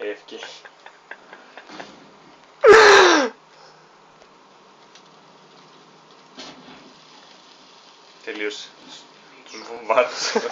AFK. Τελείωσε. Τους βομβάρδισα.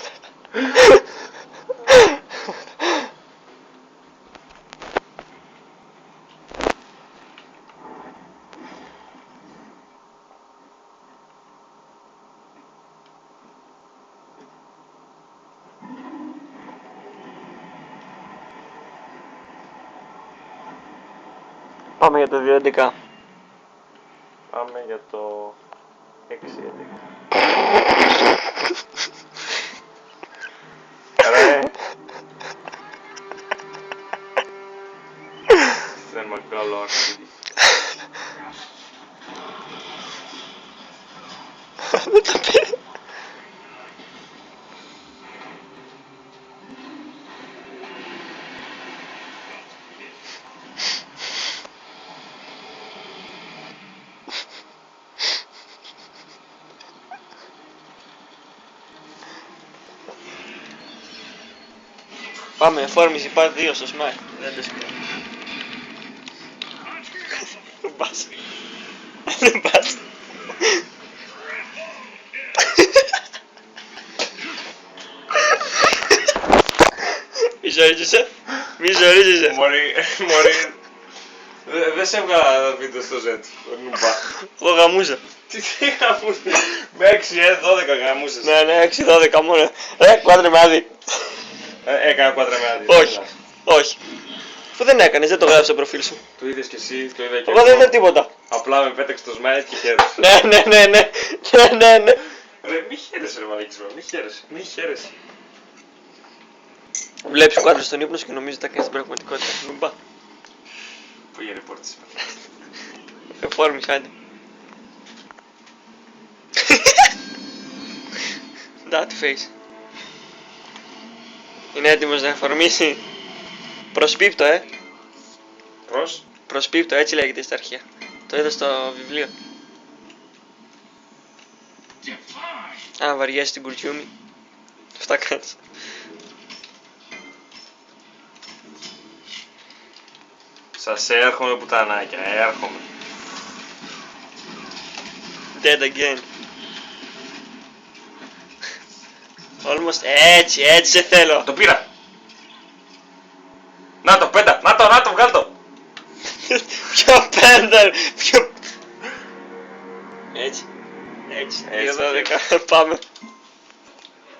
Πάμε για το 2-11. Πάμε για το 6-11. Ρε. Θέμα καλό αρχίδι. Δεν τα πήρε. Πάμε, φόρμηση, πάρε 2 στο σμάκ. Δεν το σκέφτομαι. Δεν πας. Δεν πας. Μη ζορίζεσαι. Μη ζορίζεσαι. Μωρή. Δεν σε έβγαλα βίντεο στο Z. Εγώ γαμούσα. Τι γαμούσες. Με 6-12 γαμούσες. Ναι, 6-12 μόνο. Κουάντρε με άδει. Έκανα κουάντρα με άδει. Όχι. Όχι. Αφού δεν έκανες, δεν το γράψεις στο προφίλ σου. Το είδες κι εσύ, το είδα κι Εγώ δεν είδα τίποτα. Απλά με πέταξε το smile και χαίρεσαι. Ναι. Ρε, μη χαίρεσαι ρε μαλάκης, μη χαίρεσαι. Μη χαίρεσαι. Βλέπεις κουάντρε στον ύπνο σου και νομίζεις ότι τα κάνεις στην πραγματικότητα. Μην πά. Πού είναι η πόρτα της. Φόρμης, άντε. That face. Είναι έτοιμος να εφορμήσει. Προσπίπτω, Προς. Προσπίπτω, έτσι λέγεται στα αρχεία. Το είδα στο βιβλίο. Α, βαριέσαι την κουρτιούμη. Αυτά κάνεις. Σας έρχομαι πουτανάκια, έρχομαι. Dead again. Almost, έτσι σε θέλω. Το πήρα. Να το, πέντα, να το, βγάλ' το. Ποιο πέντα, ποιο... Έτσι, 2-12, πάμε.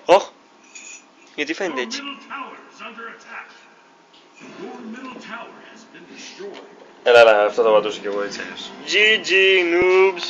Ωχ, γιατί φαίνεται έτσι. Έλα, αυτό το πατούσα κι εγώ έτσι. GG, noobs.